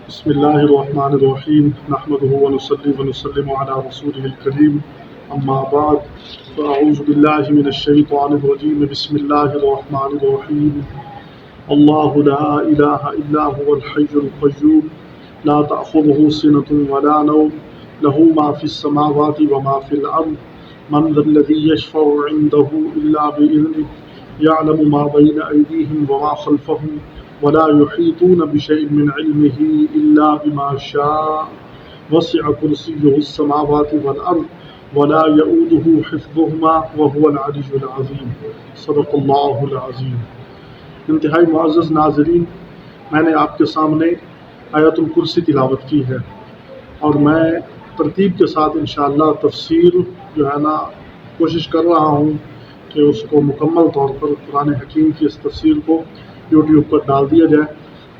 بسم الله الرحمن الرحيم نحمده ونصلي ونسلم على رسوله الكريم أما بعد فأعوذ بالله من الشيطان الرجيم بسم الله الرحمن الرحيم الله لا إله إلا هو الحي القيوم لا تأخذه سنة ولا نوم له ما في السماوات وما في الأرض من ذا الذي يشفع عنده إلا بإذنه يعلم ما بين أيديهم وما خلفهم ولا يحيطون بشيء من علمه إلا بما شاء وسع كرسيه السماوات والأرض ولا يؤوده حفظهما وهو العلي العظيم صدق اللہ العظیم۔ انتہائی معزز ناظرین، میں نے آپ کے سامنے آیت الکرسی تلاوت کی ہے اور میں ترتیب کے ساتھ انشاءاللہ تفسیر جو ہے نا کوشش کر رہا ہوں کہ اس کو مکمل طور پر قرآن حکیم کی اس تفسیر کو یوٹیوب پر ڈال دیا جائے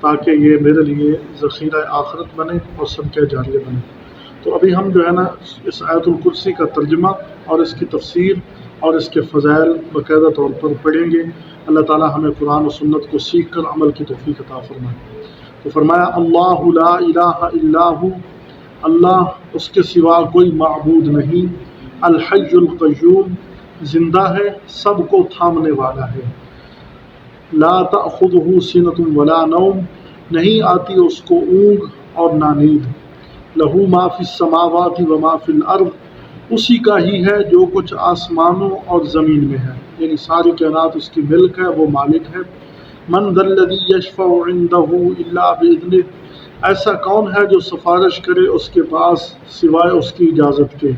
تاکہ یہ میرے لیے ذخیرہ آخرت بنے اور صدقہ جاریہ بنے۔ تو ابھی ہم جو ہے نا اس آیت الکرسی کا ترجمہ اور اس کی تفسیر اور اس کے فضائل باقاعدہ طور پر پڑھیں گے۔ اللہ تعالی ہمیں قرآن و سنت کو سیکھ کر عمل کی توفیق عطا فرمائے۔ تو فرمایا اللہ لا الہ الا ہو، اللہ اس کے سوا کوئی معبود نہیں، الحی القیوم زندہ ہے، سب کو تھامنے والا ہے، لا تأخذہ سنۃ ولا نوم نہیں آتی اس کو اونگ اور نہ نیند، لہ ما فی السماوات وما فی الارض اسی کا ہی ہے جو کچھ آسمانوں اور زمین میں ہے، یعنی ساری کائنات اس کی ملک ہے، وہ مالک ہے۔ من ذا الذی یشفع عندہ الا باذنہ ایسا کون ہے جو سفارش کرے اس کے پاس سوائے اس کی اجازت کے،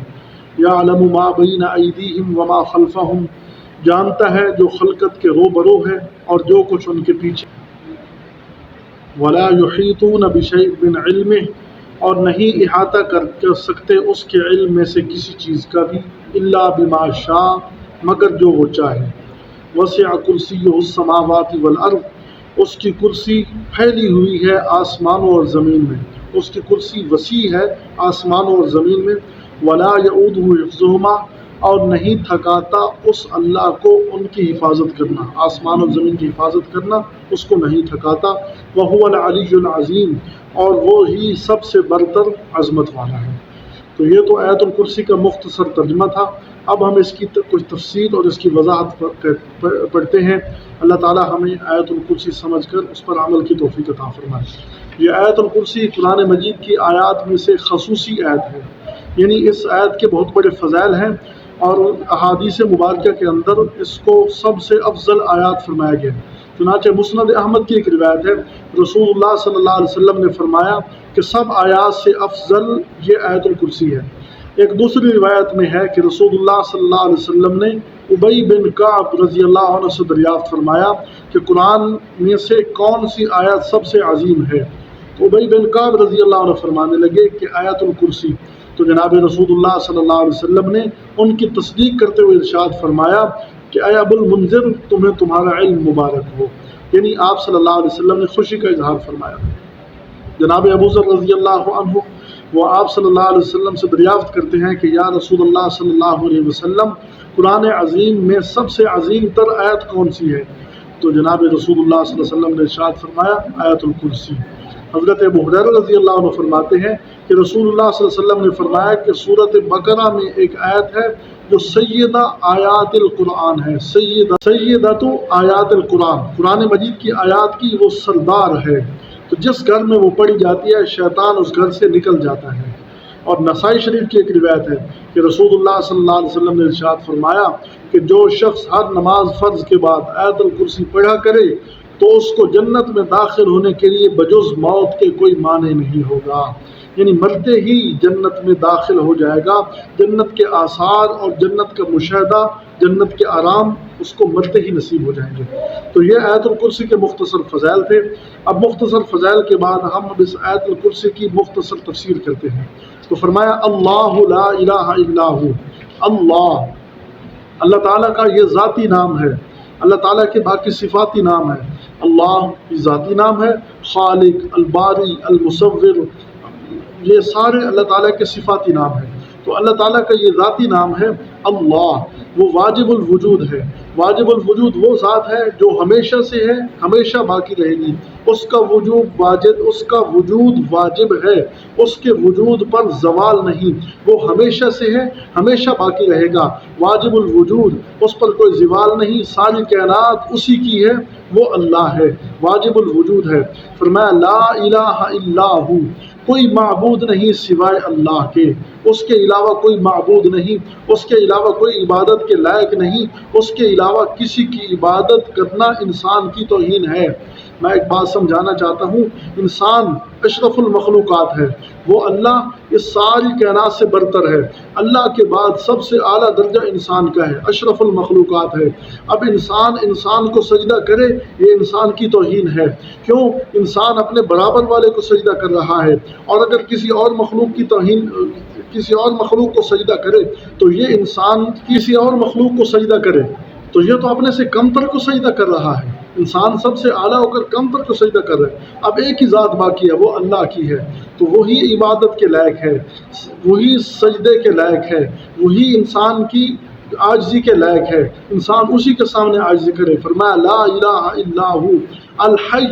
یعلم ما بین ایدیہم وما خلفہم جانتا ہے جو خلقت کے روبرو ہے اور جو کچھ ان کے پیچھے، ولا یحیطون بشیء من علمہ اور نہیں احاطہ کر سکتے اس کے علم میں سے کسی چیز کا بھی، الا بما شاء مگر جو وہ چاہے، وسع کرسیہ السماوات والارض اس کی کرسی پھیلی ہوئی ہے آسمانوں اور زمین میں، اس کی کرسی وسیع ہے آسمانوں اور زمین میں، ولا یؤودہ حفظہما اور نہیں تھکاتا اس اللہ کو ان کی حفاظت کرنا، آسمان اور زمین کی حفاظت کرنا اس کو نہیں تھکاتا، وہو العلی العظیم اور وہ ہی سب سے برتر عظمت والا ہے۔ تو یہ تو آیت الکرسی کا مختصر ترجمہ تھا۔ اب ہم اس کی کچھ تفصیل اور اس کی وضاحت پڑھتے ہیں۔ اللہ تعالی ہمیں آیت الکرسی سمجھ کر اس پر عمل کی توفیق عطا فرمائے۔ یہ آیت الکرسی قرآن مجید کی آیات میں سے خصوصی آیت ہے، یعنی اس آیت کے بہت بڑے فضائل ہیں اور احادیث مبارکہ کے اندر اس کو سب سے افضل آیات فرمایا گیا ہے۔ چنانچہ مسند احمد کی ایک روایت ہے، رسول اللہ صلی اللہ علیہ وسلم نے فرمایا کہ سب آیات سے افضل یہ آیت الکرسی ہے۔ ایک دوسری روایت میں ہے کہ رسول اللہ صلی اللہ علیہ وسلم نے ابی بن کعب رضی اللہ عنہ سے دریافت فرمایا کہ قرآن میں سے کون سی آیت سب سے عظیم ہے؟ تو ابی بن کعب رضی اللہ عنہ فرمانے لگے کہ آیت الکرسی۔ تو جناب رسول اللہ صلی اللہ علیہ وسلم نے ان کی تصدیق کرتے ہوئے ارشاد فرمایا کہ اے ابو المنذر تمہیں تمہارا علم مبارک ہو، یعنی آپ صلی اللہ علیہ وسلم نے خوشی کا اظہار فرمایا۔ جناب ابو ذر رضی اللہ عنہ وہ آپ صلی اللہ علیہ وسلم سے دریافت کرتے ہیں کہ یا رسول اللہ صلی اللہ علیہ وسلم قرآن عظیم میں سب سے عظیم تر آیت کون سی ہے؟ تو جناب رسول اللہ صلی اللہ علیہ وسلم نے ارشاد فرمایا آیت الکرسی۔ حضرت ابو ہریرہ رضی اللہ عنہ فرماتے ہیں کہ رسول اللہ صلی اللہ علیہ وسلم نے فرمایا کہ سورۃ بقرہ میں ایک آیت ہے جو سیدہ آیات القرآن ہے، سیدۃ آیات القرآن، قرآن مجید کی آیات کی وہ سردار ہے، تو جس گھر میں وہ پڑھی جاتی ہے شیطان اس گھر سے نکل جاتا ہے۔ اور نسائی شریف کی ایک روایت ہے کہ رسول اللہ صلی اللہ علیہ وسلم نے ارشاد فرمایا کہ جو شخص ہر نماز فرض کے بعد آیت الکرسی پڑھا کرے تو اس کو جنت میں داخل ہونے کے لیے بجز موت کے کوئی معنی نہیں ہوگا، یعنی مرتے ہی جنت میں داخل ہو جائے گا، جنت کے آثار اور جنت کا مشاہدہ، جنت کے آرام اس کو مرتے ہی نصیب ہو جائیں گے۔ تو یہ آیت الکرسی کے مختصر فضائل تھے۔ اب مختصر فضائل کے بعد ہم اب اس آیت الکرسی کی مختصر تفسیر کرتے ہیں۔ تو فرمایا اللہ لا الہ الا ہو، اللہ تعالیٰ کا یہ ذاتی نام ہے، اللہ تعالیٰ کے باقی صفاتی نام ہے۔ اللہ ذاتی نام ہے، خالق، الباری، المصور، یہ سارے اللہ تعالیٰ کے صفاتی نام ہیں۔ تو اللہ تعالیٰ کا یہ ذاتی نام ہے اللہ، وہ واجب الوجود ہے۔ واجب الوجود وہ ذات ہے جو ہمیشہ سے ہے، ہمیشہ باقی رہے گی، اس کا وجود واجب ہے، اس کے وجود پر زوال نہیں، وہ ہمیشہ سے ہے، ہمیشہ باقی رہے گا، واجب الوجود، اس پر کوئی زوال نہیں، ساری کائنات اسی کی ہے، وہ اللہ ہے، واجب الوجود ہے۔ فرمایا لا الہ الا ہو، کوئی معبود نہیں سوائے اللہ کے، اس کے علاوہ کوئی معبود نہیں، اس کے علاوہ کوئی عبادت کے لائق نہیں، اس کے علاوہ کسی کی عبادت کرنا انسان کی توہین ہے۔ میں ایک بات سمجھانا چاہتا ہوں، انسان اشرف المخلوقات ہے، وہ اللہ اس ساری کائنات سے برتر ہے، اللہ کے بعد سب سے اعلیٰ درجہ انسان کا ہے، اشرف المخلوقات ہے۔ اب انسان کو سجدہ کرے، یہ انسان کی توہین ہے، کیوں؟ انسان اپنے برابر والے کو سجدہ کر رہا ہے، اور اگر کسی اور مخلوق کو سجدہ کرے تو یہ انسان کسی اور مخلوق کو سجدہ کرے تو یہ تو اپنے سے کمتر کو سجدہ کر رہا ہے، انسان سب سے اعلیٰ ہو کر کمتر کو سجدہ کر رہا ہے۔ اب ایک ہی ذات باقی ہے، وہ اللہ کی ہے، تو وہی عبادت کے لائق ہے، وہی سجدے کے لائق ہے، وہی انسان کی عاجزی کے لائق ہے، انسان اسی کے سامنے عاجزی کرے۔ فرمایا لا الہ الا ہو الحی،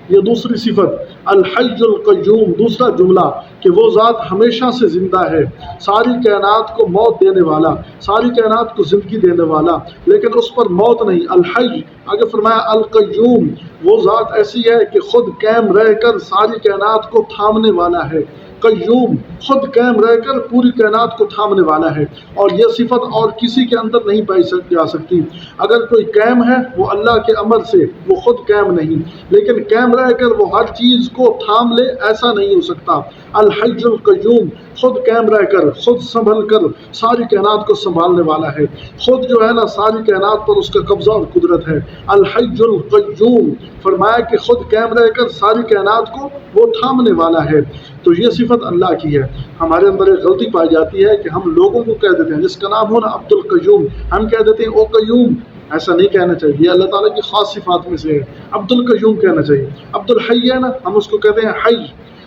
یہ دوسری صفت، الحی القیوم، دوسرا جملہ کہ وہ ذات ہمیشہ سے زندہ ہے، ساری کائنات کو موت دینے والا، ساری کائنات کو زندگی دینے والا، لیکن اس پر موت نہیں، الحی۔ آگے فرمایا القیوم، وہ ذات ایسی ہے کہ خود قائم رہ کر ساری کائنات کو تھامنے والا ہے، قیوم، خود قائم رہ کر پوری کائنات کو تھامنے والا ہے، اور یہ صفت اور کسی کے اندر نہیں پائی جا سکتی۔ اگر کوئی قائم ہے وہ اللہ کے امر سے، وہ خود قائم نہیں، لیکن قائم رہ کر وہ ہر چیز کو تھام لے، ایسا نہیں ہو سکتا۔ الحی القیوم، خود قائم رہ کر، خود سنبھل کر ساری کائنات کو سنبھالنے والا ہے، خود جو ہے نا ساری کائنات پر اس کا قبضہ اور قدرت ہے۔ الحی القیوم، فرمایا کہ خود قائم رہ کر ساری کائنات کو وہ تھامنے والا ہے، تو یہ صفت اللہ کی ہے۔ ہمارے اندر ایک غلطی پائی جاتی ہے کہ ہم لوگوں کو کہہ دیتے ہیں، جس کا نام ہو نا عبد القیوم، ہم کہہ دیتے ہیں او قیوم، ایسا نہیں کہنا چاہیے، یہ اللہ تعالیٰ کی خاص صفات میں سے ہے، عبد القیوم کہنا چاہیے۔ عبد الحی ہے نا، ہم اس کو کہتے ہیں حی،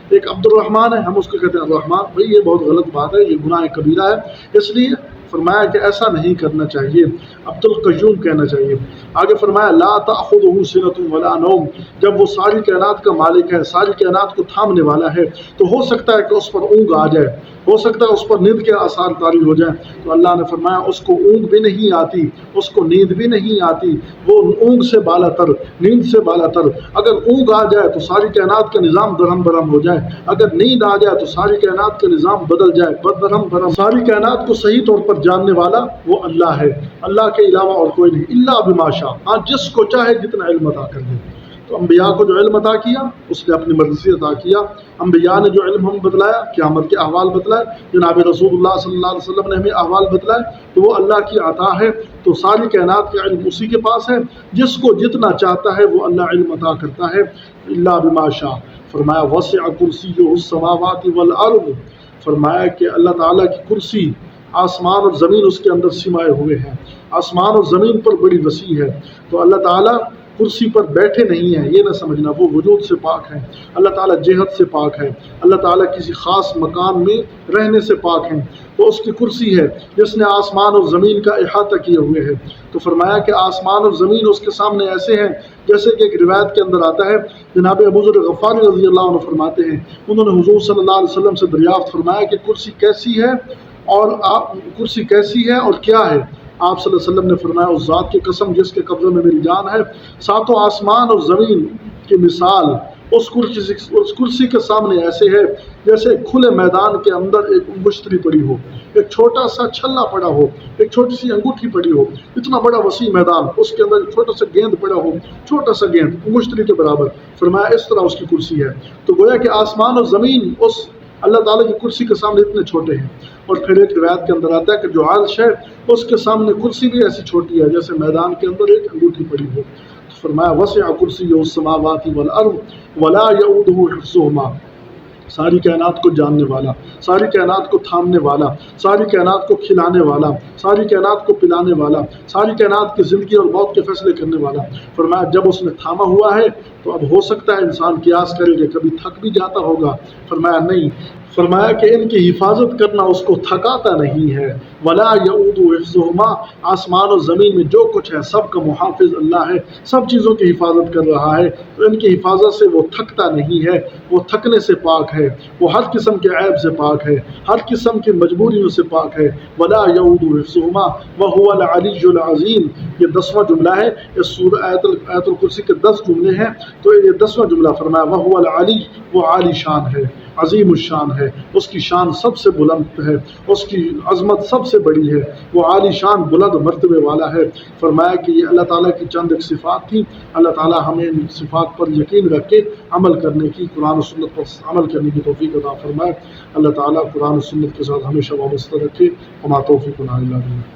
ایک عبد الرحمن ہے، ہم اس کو کہتے ہیں الرحمن، بھئی یہ بہت غلط بات ہے، یہ گناہ کبیرہ ہے، اس لیے فرمایا کہ ایسا نہیں کرنا چاہیے، عبد القیوم کہنا چاہیے۔ آگے فرمایا لا تأخذہ سنۃ ولا نوم، جب وہ ساری کائنات کا مالک ہے، ساری کائنات کو تھامنے والا ہے، تو ہو سکتا ہے کہ اس پر اونگ آ جائے، ہو سکتا ہے اس پر نیند کے آثار طاری ہو جائیں، تو اللہ نے فرمایا اس کو اونگ بھی نہیں آتی، اس کو نیند بھی نہیں آتی، وہ اونگ سے بالا تر، نیند سے بالا تر۔ اگر اونگ آ جائے تو ساری کائنات کا نظام درہم برہم ہو جائے، اگر نیند آ جائے تو ساری کائنات کا نظام بدل جائے، درہم برہم۔ ساری کائنات کو صحیح طور پر جاننے والا وہ اللہ ہے، اللہ کے علاوہ اور کوئی نہیں، الا بما شاء، ہاں جس کو چاہے جتنا علم عطا کر دے۔ تو انبیاء کو جو علم عطا کیا اس نے اپنی مرضی سے عطا کیا، انبیاء نے جو علم ہم بتلایا، قیامت کے احوال بتلائے، جناب رسول اللہ صلی اللہ علیہ وسلم نے ہمیں احوال بتلائے، تو وہ اللہ کی عطا ہے، تو ساری کائنات کا علم اسی کے پاس ہے، جس کو جتنا چاہتا ہے وہ اللہ علم عطا کرتا ہے، الا بما شاء۔ فرمایا وسع کرسیہ السماوات والارض، فرمایا کہ اللہ تعالیٰ کی کرسی آسمان اور زمین اس کے اندر سمائے ہوئے ہیں، آسمان اور زمین پر بڑی وسیع ہے، تو اللہ تعالیٰ کرسی پر بیٹھے نہیں ہیں، یہ نہ سمجھنا، وہ وجود سے پاک ہیں، اللہ تعالیٰ جہت سے پاک ہے، اللہ تعالیٰ کسی خاص مکان میں رہنے سے پاک ہیں، تو اس کی کرسی ہے جس نے آسمان اور زمین کا احاطہ کیے ہوئے ہے۔ تو فرمایا کہ آسمان اور زمین اس کے سامنے ایسے ہیں جیسے کہ ایک روایت کے اندر آتا ہے، جناب ابو ذر غفاری رضی اللہ عنہ فرماتے ہیں، انہوں نے حضور صلی اللہ علیہ وسلم سے دریافت فرمایا کہ کرسی کیسی ہے اور کرسی کیسی ہے اور کیا ہے؟ آپ صلی اللہ علیہ وسلم نے فرمایا اس ذات کی قسم جس کے قبضے میں میری جان ہے، ساتوں آسمان اور زمین کی مثال اس کرسی کے سامنے ایسے ہے جیسے کھلے میدان کے اندر ایک انگشتری پڑی ہو، ایک چھوٹا سا چھلا پڑا ہو، ایک چھوٹی سی انگوٹھی پڑی ہو، اتنا بڑا وسیع میدان، اس کے اندر ایک چھوٹا سا گیند پڑا ہو، چھوٹا سا گیند انگشتری کے برابر، فرمایا اس طرح اس کی کرسی ہے۔ تو گویا کہ آسمان اور زمین اس اللہ تعالیٰ کی کرسی کے سامنے اتنے چھوٹے ہیں، اور پھر ایک روایت کے اندر آتا ہے کہ جو عرش ہے اس کے سامنے کرسی بھی ایسی چھوٹی ہے جیسے میدان کے اندر ایک انگوٹھی پڑی ہو۔ فرمایا وسع کرسیہ السماوات والارض ولا یؤودہ حفظہما، ساری کائنات کو جاننے والا، ساری کائنات کو تھامنے والا، ساری کائنات کو کھلانے والا، ساری کائنات کو پلانے والا، ساری کائنات کی زندگی اور موت کے فیصلے کرنے والا۔ فرمایا جب اس نے تھاما ہوا ہے تو اب ہو سکتا ہے انسان قیاس کرے کہ کبھی تھک بھی جاتا ہوگا۔ فرمایا نہیں، فرمایا کہ ان کی حفاظت کرنا اس کو تھکاتا نہیں ہے۔ ولا یعود حفظہما، آسمان و زمین میں جو کچھ ہے سب کا محافظ اللہ ہے، سب چیزوں کی حفاظت کر رہا ہے، تو ان کی حفاظت سے وہ تھکتا نہیں ہے، وہ تھکنے سے پاک ہے، وہ ہر قسم کے عیب سے پاک ہے، ہر قسم کی مجبوریوں سے پاک ہے۔ ولا یعود حفظہما وہو العلی العظیم، یہ 10واں جملہ ہے اس سورہ آیت الکرسی کے 10 جملے ہیں، تو یہ 10واں جملہ فرمایا وہو العلی، وہ عالی شان ہے، عظیم الشان ہے، اس کی شان سب سے بلند ہے، اس کی عظمت سب سے بڑی ہے، وہ عالی شان بلند مرتبے والا ہے۔ فرمایا کہ یہ اللہ تعالیٰ کی چند ایک صفات تھیں، اللہ تعالیٰ ہمیں ان صفات پر یقین رکھ کے عمل کرنے کی، قرآن و سنت پر عمل کرنے کی توفیق عطا فرمائے۔ اللہ تعالیٰ قرآن و سنت کے ساتھ ہمیشہ وابستہ رکھے۔ وما توفیقنا الا باللہ۔